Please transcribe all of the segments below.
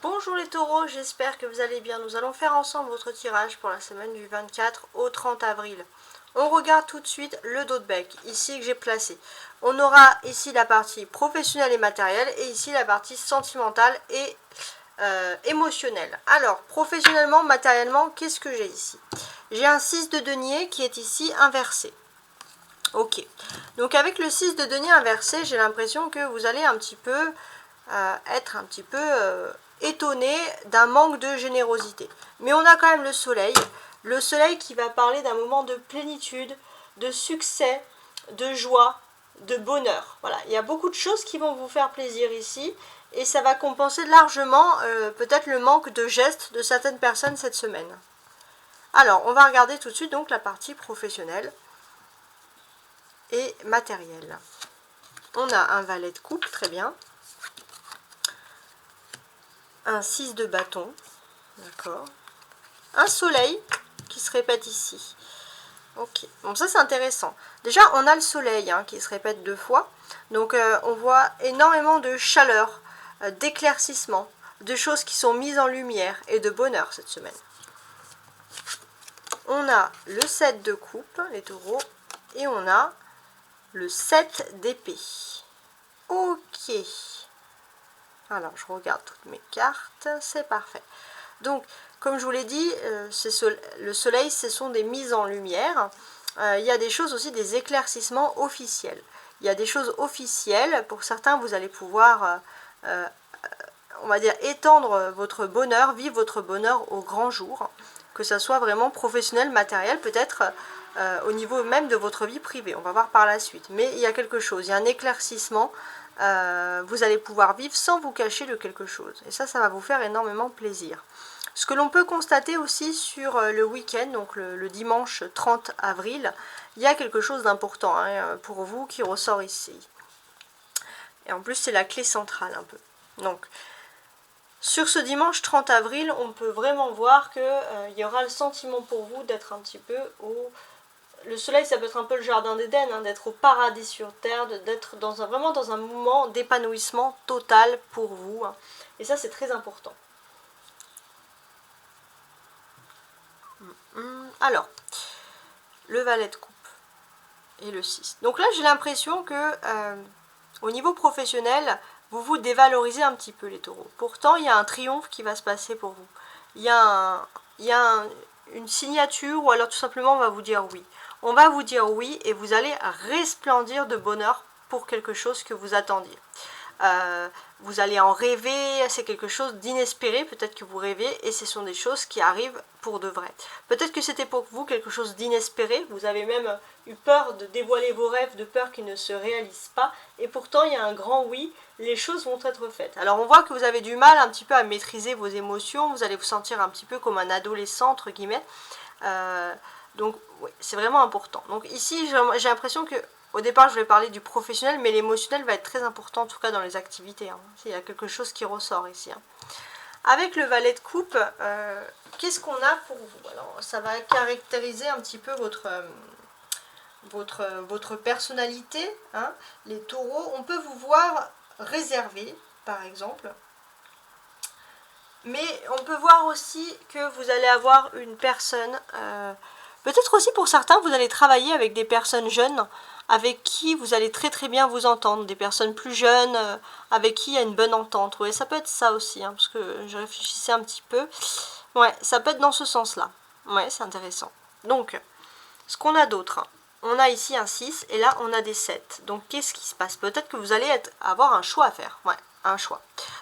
Bonjour les taureaux, j'espère que vous allez bien. Nous allons faire ensemble votre tirage pour la semaine du 24 au 30 avril. On regarde tout de suite le dos de bec, ici que j'ai placé. On aura ici la partie professionnelle et matérielle et ici la partie sentimentale et émotionnelle. Alors, professionnellement, matériellement, qu'est-ce que j'ai ici? J'ai un 6 de denier qui est ici inversé. Ok, donc avec le 6 de denier inversé, j'ai l'impression que vous allez un petit peu être un petit peu étonné d'un manque de générosité. Mais on a quand même le soleil qui va parler d'un moment de plénitude, de succès, de joie, de bonheur. Voilà, il y a beaucoup de choses qui vont vous faire plaisir ici, et ça va compenser largement peut-être le manque de gestes de certaines personnes cette semaine. Alors, on va regarder tout de suite donc la partie professionnelle et matérielle. On a un valet de coupe, très bien. Un 6 de bâton, d'accord. Un soleil qui se répète ici. Ok, bon ça c'est intéressant. Déjà on a le soleil qui se répète 2 fois. Donc on voit énormément de chaleur, d'éclaircissement, de choses qui sont mises en lumière et de bonheur cette semaine. On a le 7 de coupe, les taureaux, et on a le 7 d'épée. Ok. Alors je regarde toutes mes cartes, c'est parfait. Donc, comme je vous l'ai dit, le soleil, ce sont des mises en lumière. Il y a des choses aussi, des éclaircissements officiels. Il y a des choses officielles. Pour certains, vous allez pouvoir, on va dire, étendre votre bonheur, vivre votre bonheur au grand jour. Que ça soit vraiment professionnel, matériel, peut-être au niveau même de votre vie privée. On va voir par la suite. Mais il y a quelque chose, il y a un éclaircissement. Vous allez pouvoir vivre sans vous cacher de quelque chose. Et ça va vous faire énormément plaisir. Ce que l'on peut constater aussi sur le week-end, donc le dimanche 30 avril, il y a quelque chose d'important pour vous qui ressort ici. Et en plus, c'est la clé centrale un peu. Donc, sur ce dimanche 30 avril, on peut vraiment voir qu'il y aura le sentiment pour vous d'être un petit peu au... Le soleil, ça peut être un peu le jardin d'Éden, d'être au paradis sur terre, d'être vraiment dans un moment d'épanouissement total pour vous. Et ça, c'est très important. Alors, le valet de coupe et le 6. Donc là, j'ai l'impression que au niveau professionnel, vous vous dévalorisez un petit peu les taureaux. Pourtant, il y a un triomphe qui va se passer pour vous. Il y a une signature, ou alors tout simplement on va vous dire oui. On va vous dire oui et vous allez resplendir de bonheur pour quelque chose que vous attendiez. Vous allez en rêver, c'est quelque chose d'inespéré, peut-être que vous rêvez, et ce sont des choses qui arrivent pour de vrai. Peut-être que c'était pour vous quelque chose d'inespéré, vous avez même eu peur de dévoiler vos rêves, de peur qu'ils ne se réalisent pas, et pourtant il y a un grand oui, les choses vont être faites. Alors on voit que vous avez du mal un petit peu à maîtriser vos émotions, vous allez vous sentir un petit peu comme un adolescent, entre guillemets, donc oui, c'est vraiment important. Donc ici j'ai l'impression que au départ, je voulais parler du professionnel, mais l'émotionnel va être très important, en tout cas dans les activités. Il y a quelque chose qui ressort ici. Avec le valet de coupe, qu'est-ce qu'on a pour vous? Alors, ça va caractériser un petit peu votre personnalité. Les taureaux, on peut vous voir réservé, par exemple. Mais on peut voir aussi que vous allez avoir une personne... peut-être aussi pour certains, vous allez travailler avec des personnes jeunes avec qui vous allez très très bien vous entendre, des personnes plus jeunes avec qui il y a une bonne entente. Oui, ça peut être ça aussi, parce que je réfléchissais un petit peu. Ouais, ça peut être dans ce sens-là. Ouais, c'est intéressant. Donc, ce qu'on a d'autre, on a ici un 6 et là on a des 7. Donc, qu'est-ce qui se passe? Peut-être que vous allez avoir un choix à faire. Ouais, un choix.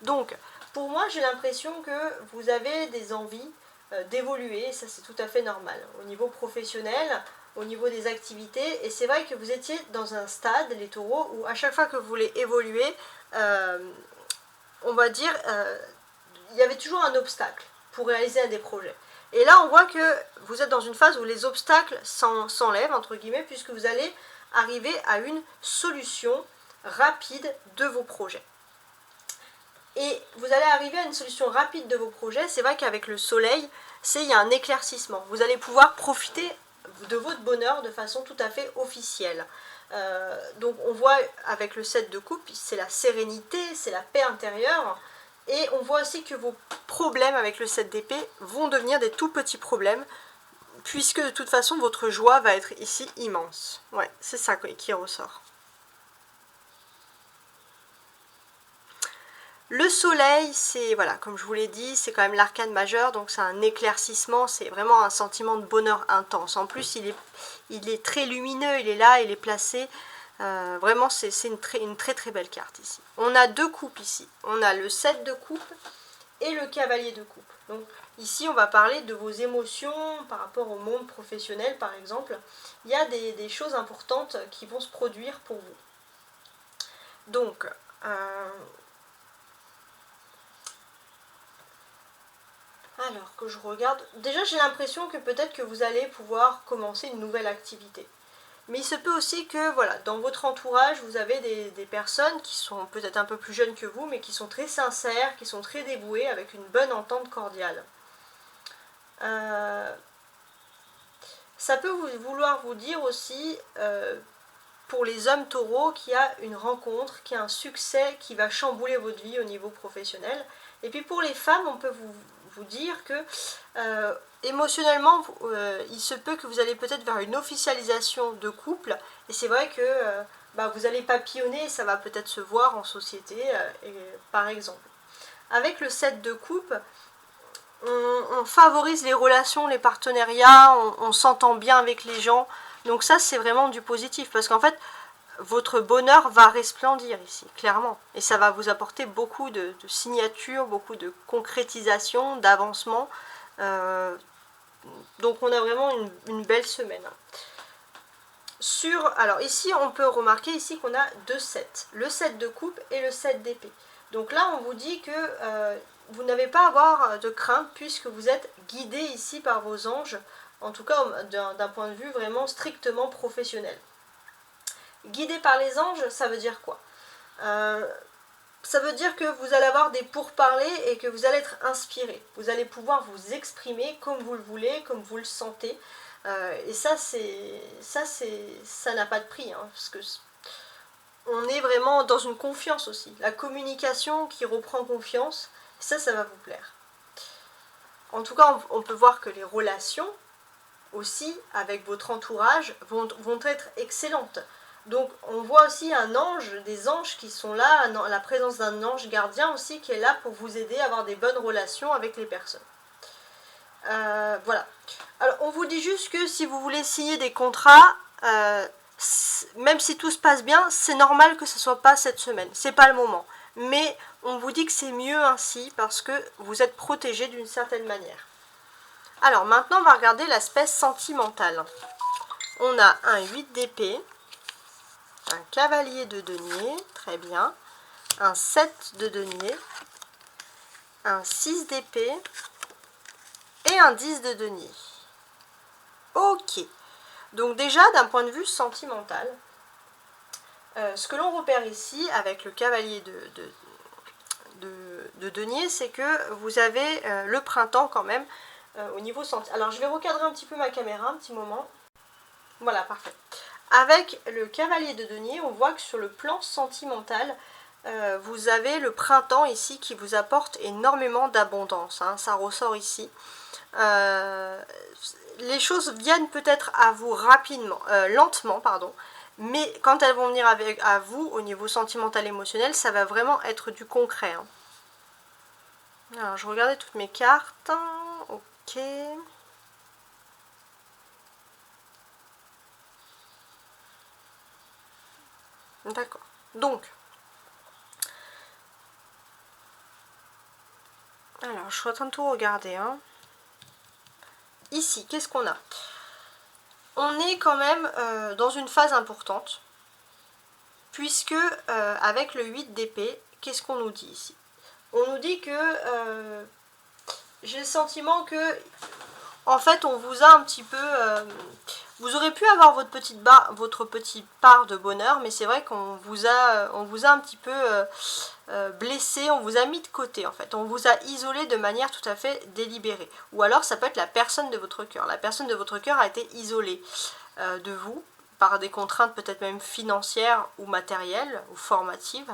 Donc, pour moi, j'ai l'impression que vous avez des envies d'évoluer, ça c'est tout à fait normal. Au niveau professionnel, au niveau des activités, et c'est vrai que vous étiez dans un stade, les taureaux, où à chaque fois que vous voulez évoluer, on va dire, il y avait toujours un obstacle pour réaliser un des projets. Et là, on voit que vous êtes dans une phase où les obstacles s'enlèvent, entre guillemets, puisque vous allez arriver à une solution rapide de vos projets. Et vous allez arriver à une solution rapide de vos projets. C'est vrai qu'avec le soleil, il y a un éclaircissement. Vous allez pouvoir profiter de votre bonheur de façon tout à fait officielle. Donc on voit avec le 7 de coupe, c'est la sérénité, c'est la paix intérieure. Et on voit aussi que vos problèmes avec le 7 d'épée vont devenir des tout petits problèmes, puisque de toute façon votre joie va être ici immense. Ouais, c'est ça qui ressort. Le soleil, c'est, voilà, comme je vous l'ai dit, c'est quand même l'arcane majeur, donc c'est un éclaircissement, c'est vraiment un sentiment de bonheur intense. En plus, il est très lumineux, il est là, il est placé. Vraiment, c'est une très très belle carte ici. On a deux coupes ici. On a le 7 de coupe et le cavalier de coupe. Donc ici, on va parler de vos émotions par rapport au monde professionnel, par exemple. Il y a des choses importantes qui vont se produire pour vous. Donc, alors que je regarde, déjà j'ai l'impression que peut-être que vous allez pouvoir commencer une nouvelle activité. Mais il se peut aussi que, voilà, dans votre entourage, vous avez des personnes qui sont peut-être un peu plus jeunes que vous, mais qui sont très sincères, qui sont très dévouées, avec une bonne entente cordiale. Ça peut vouloir vous dire aussi, pour les hommes taureaux, qu'il y a une rencontre, qu'il y a un succès qui va chambouler votre vie au niveau professionnel. Et puis pour les femmes, on peut vous dire que émotionnellement, il se peut que vous allez peut-être vers une officialisation de couple, et c'est vrai que vous allez papillonner, ça va peut-être se voir en société, par exemple. Avec le 7 de coupe, on favorise les relations, les partenariats, on s'entend bien avec les gens, donc ça c'est vraiment du positif, parce qu'en fait, votre bonheur va resplendir ici, clairement. Et ça va vous apporter beaucoup de signatures, beaucoup de concrétisation, d'avancement. Donc on a vraiment une belle semaine. Alors ici, on peut remarquer ici qu'on a deux 7. Le 7 de coupe et le 7 d'épée. Donc là, on vous dit que vous n'avez pas à avoir de crainte puisque vous êtes guidé ici par vos anges. En tout cas, d'un point de vue vraiment strictement professionnel. Guidé par les anges, ça veut dire quoi? Ça veut dire que vous allez avoir des pourparlers et que vous allez être inspiré. Vous allez pouvoir vous exprimer comme vous le voulez, comme vous le sentez. Et ça n'a pas de prix, hein, parce que on est vraiment dans une confiance aussi. La communication qui reprend confiance, ça va vous plaire. En tout cas, on peut voir que les relations aussi avec votre entourage vont être excellentes. Donc on voit aussi un ange, des anges qui sont là, la présence d'un ange gardien aussi qui est là pour vous aider à avoir des bonnes relations avec les personnes. Voilà. Alors on vous dit juste que si vous voulez signer des contrats, même si tout se passe bien, c'est normal que ce ne soit pas cette semaine, c'est pas le moment. Mais on vous dit que c'est mieux ainsi parce que vous êtes protégé d'une certaine manière. Alors maintenant on va regarder l'aspect sentimental. On a un 8 d'épée, un cavalier de denier, très bien, un 7 de denier, un 6 d'épée et un 10 de denier. Ok, donc déjà d'un point de vue sentimental, ce que l'on repère ici avec le cavalier de denier, c'est que vous avez le printemps quand même au niveau sentimental. Alors je vais recadrer un petit peu ma caméra un petit moment. Voilà, parfait. Avec le cavalier de denier, on voit que sur le plan sentimental, vous avez le printemps ici qui vous apporte énormément d'abondance, hein, ça ressort ici. Les choses viennent peut-être à vous lentement, pardon, mais quand elles vont venir à vous au niveau sentimental émotionnel, ça va vraiment être du concret. Hein. Alors je regardais toutes mes cartes, ok. D'accord. Donc, alors je suis en train de tout regarder. Hein. Ici, qu'est-ce qu'on a? On est quand même dans une phase importante, puisque avec le 8 d'épée, qu'est-ce qu'on nous dit ici? On nous dit que j'ai le sentiment que, en fait, on vous a un petit peu... vous aurez pu avoir votre petite part de bonheur, mais c'est vrai qu'on vous a un petit peu blessé, on vous a mis de côté en fait, on vous a isolé de manière tout à fait délibérée. Ou alors ça peut être la personne de votre cœur. La personne de votre cœur a été isolée de vous par des contraintes peut-être même financières ou matérielles ou formatives.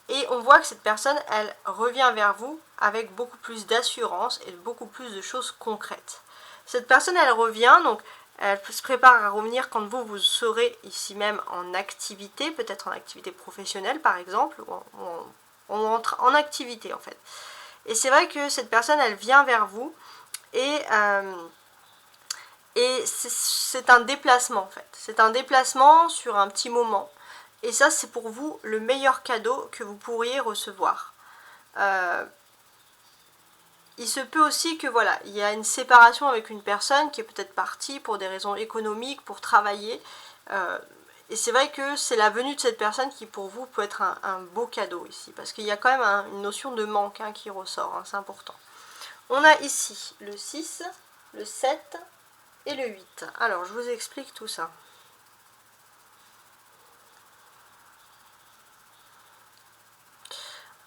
Et on voit que cette personne, elle revient vers vous avec beaucoup plus d'assurance et beaucoup plus de choses concrètes. Cette personne, elle revient, donc elle se prépare à revenir quand vous serez ici même en activité, peut-être en activité professionnelle par exemple, ou en activité en fait. Et c'est vrai que cette personne, elle vient vers vous et c'est un déplacement en fait. C'est un déplacement sur un petit moment. Et ça, c'est pour vous le meilleur cadeau que vous pourriez recevoir. Il se peut aussi que voilà, il y a une séparation avec une personne qui est peut-être partie pour des raisons économiques, pour travailler. Et c'est vrai que c'est la venue de cette personne qui pour vous peut être un beau cadeau ici. Parce qu'il y a quand même une notion de manque qui ressort, c'est important. On a ici le 6, le 7 et le 8. Alors, je vous explique tout ça.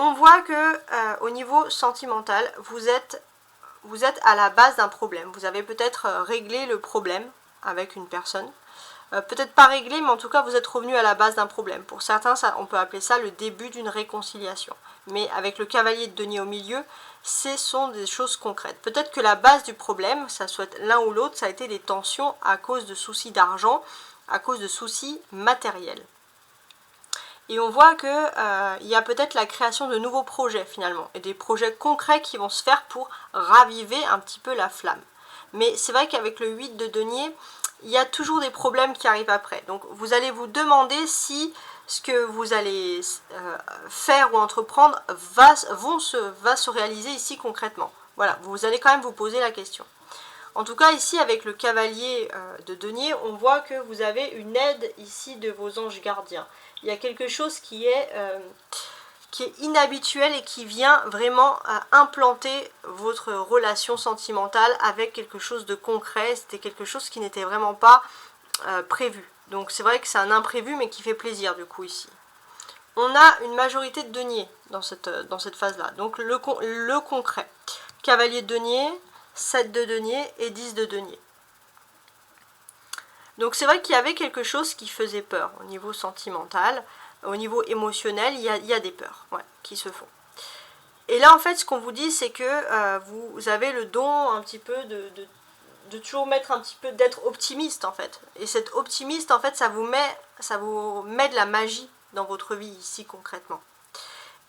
On voit que au niveau sentimental, vous êtes à la base d'un problème. Vous avez peut-être réglé le problème avec une personne. Peut-être pas réglé, mais en tout cas, vous êtes revenu à la base d'un problème. Pour certains, on peut appeler ça le début d'une réconciliation. Mais avec le cavalier de denier au milieu, ce sont des choses concrètes. Peut-être que la base du problème, ça soit l'un ou l'autre, ça a été des tensions à cause de soucis d'argent, à cause de soucis matériels. Et on voit qu'il y a peut-être la création de nouveaux projets finalement, et des projets concrets qui vont se faire pour raviver un petit peu la flamme. Mais c'est vrai qu'avec le 8 de denier, il y a toujours des problèmes qui arrivent après. Donc vous allez vous demander si ce que vous allez faire ou entreprendre va se réaliser ici concrètement. Voilà, vous allez quand même vous poser la question. En tout cas, ici, avec le cavalier de denier, on voit que vous avez une aide ici de vos anges gardiens. Il y a quelque chose qui est inhabituel et qui vient vraiment implanter votre relation sentimentale avec quelque chose de concret. C'était quelque chose qui n'était vraiment pas prévu. Donc c'est vrai que c'est un imprévu, mais qui fait plaisir du coup ici. On a une majorité de deniers dans cette phase-là. Donc le concret. Cavalier de denier, 7 de denier et 10 de denier. Donc c'est vrai qu'il y avait quelque chose qui faisait peur au niveau sentimental, au niveau émotionnel, il y a des peurs qui se font. Et là en fait ce qu'on vous dit c'est que vous avez le don un petit peu de toujours mettre un petit peu, d'être optimiste en fait. Et cet optimiste en fait ça vous met de la magie dans votre vie ici concrètement.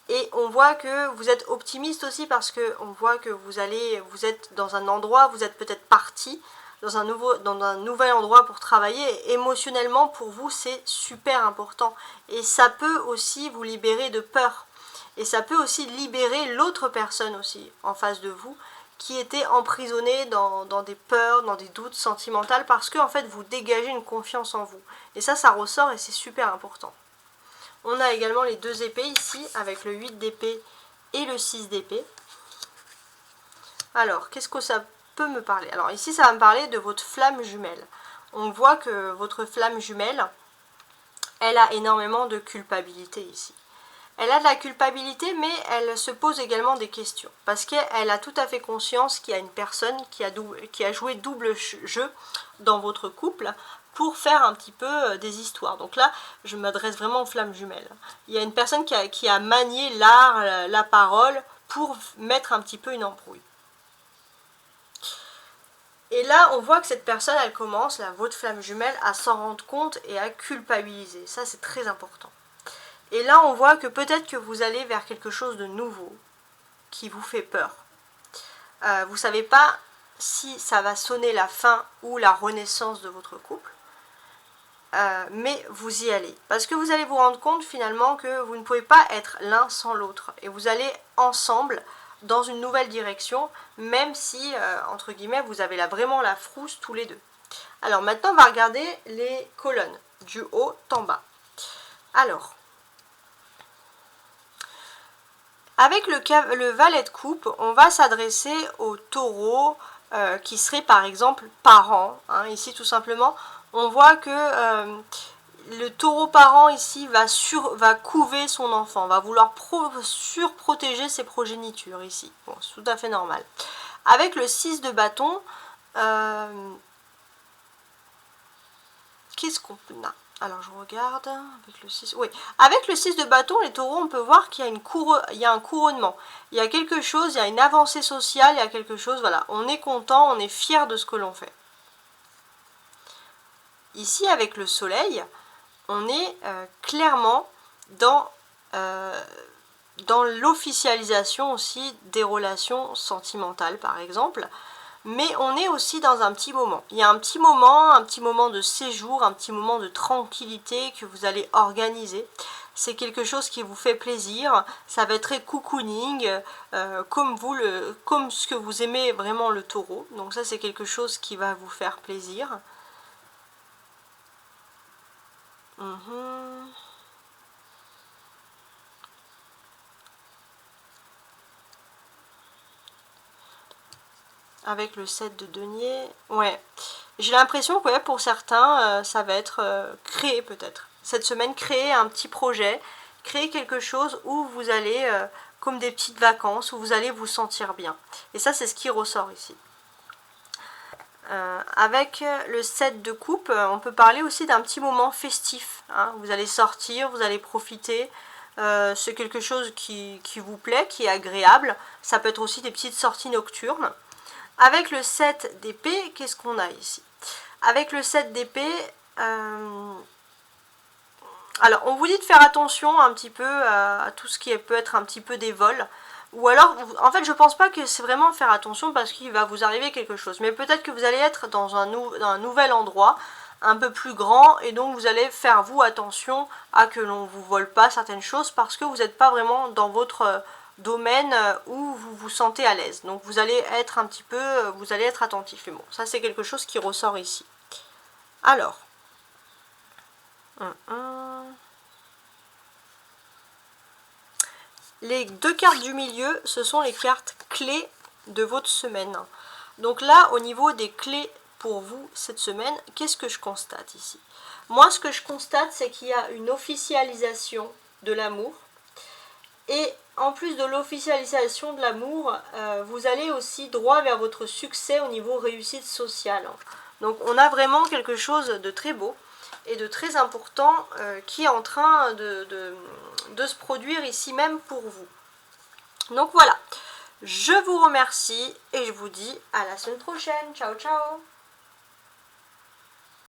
Et on voit que vous êtes optimiste aussi parce que on voit que vous êtes dans un endroit, vous êtes peut-être parti dans un nouvel endroit pour travailler. Et émotionnellement pour vous c'est super important. Et ça peut aussi vous libérer de peur. Et ça peut aussi libérer l'autre personne aussi en face de vous qui était emprisonnée dans des peurs, dans des doutes sentimentaux parce que en fait vous dégagez une confiance en vous. Et ça ressort et c'est super important. On a également les 2 épées ici, avec le 8 d'épée et le 6 d'épée. Alors, qu'est-ce que ça peut me parler? Alors ici, ça va me parler de votre flamme jumelle. On voit que votre flamme jumelle, elle a énormément de culpabilité ici. Elle a de la culpabilité, mais elle se pose également des questions. Parce qu'elle a tout à fait conscience qu'il y a une personne qui a joué double jeu dans votre couple, pour faire un petit peu des histoires. Donc là, je m'adresse vraiment aux flammes jumelles. Il y a une personne qui a manié l'art, la parole, pour mettre un petit peu une embrouille. Et là, on voit que cette personne, elle commence, votre flamme jumelle, à s'en rendre compte et à culpabiliser. Ça, c'est très important. Et là, on voit que peut-être que vous allez vers quelque chose de nouveau, qui vous fait peur. Vous ne savez pas si ça va sonner la fin ou la renaissance de votre couple. Mais vous y allez. Parce que vous allez vous rendre compte finalement que vous ne pouvez pas être l'un sans l'autre. Et vous allez ensemble dans une nouvelle direction, même si, entre guillemets, vous avez là vraiment la frousse tous les deux. Alors maintenant, on va regarder les colonnes, du haut en bas. Alors, avec le valet de coupe, on va s'adresser au taureau qui serait par exemple parent. Ici tout simplement, on voit que le taureau parent ici va couver son enfant, va vouloir surprotéger ses progénitures ici. Bon, c'est tout à fait normal. Avec le 6 de bâton, qu'est-ce qu'on a? Alors je regarde, avec le 6, oui. Avec le 6 de bâton, les taureaux, on peut voir qu'il y a un couronnement. Il y a quelque chose, il y a une avancée sociale, il y a quelque chose, voilà. On est content, on est fier de ce que l'on fait. Ici, avec le soleil, on est clairement dans l'officialisation aussi des relations sentimentales, par exemple. Mais on est aussi dans un petit moment. Il y a un petit moment de séjour, un petit moment de tranquillité que vous allez organiser. C'est quelque chose qui vous fait plaisir. Ça va être très cocooning, comme ce que vous aimez vraiment le taureau. Donc ça, c'est quelque chose qui va vous faire plaisir. Avec le 7 de denier, ouais. J'ai l'impression que ouais, pour certains, ça va être créé peut-être. Cette semaine, créer un petit projet, créer quelque chose où vous allez, comme des petites vacances, où vous allez vous sentir bien. Et ça, c'est ce qui ressort ici. Avec le 7 de coupe, on peut parler aussi d'un petit moment festif. Hein. Vous allez sortir, vous allez profiter. C'est quelque chose qui vous plaît, qui est agréable. Ça peut être aussi des petites sorties nocturnes. Avec le 7 d'épée, qu'est-ce qu'on a ici? Avec le 7 d'épée, alors on vous dit de faire attention un petit peu à tout ce qui peut être un petit peu des vols. Ou alors, en fait, je pense pas que c'est vraiment faire attention parce qu'il va vous arriver quelque chose. Mais peut-être que vous allez être dans un nouvel endroit, un peu plus grand, et donc vous allez faire, vous, attention à que l'on ne vous vole pas certaines choses parce que vous n'êtes pas vraiment dans votre domaine où vous vous sentez à l'aise. Donc vous allez être un petit peu, vous allez être attentif. Et bon, ça c'est quelque chose qui ressort ici. Alors, les deux cartes du milieu, ce sont les cartes clés de votre semaine. Donc là, au niveau des clés pour vous cette semaine, qu'est-ce que je constate ici? Moi, ce que je constate, c'est qu'il y a une officialisation de l'amour. Et en plus de l'officialisation de l'amour, vous allez aussi droit vers votre succès au niveau réussite sociale. Donc on a vraiment quelque chose de très beau et de très important qui est en train de se produire ici même pour vous. Donc voilà, je vous remercie et je vous dis à la semaine prochaine. Ciao ciao.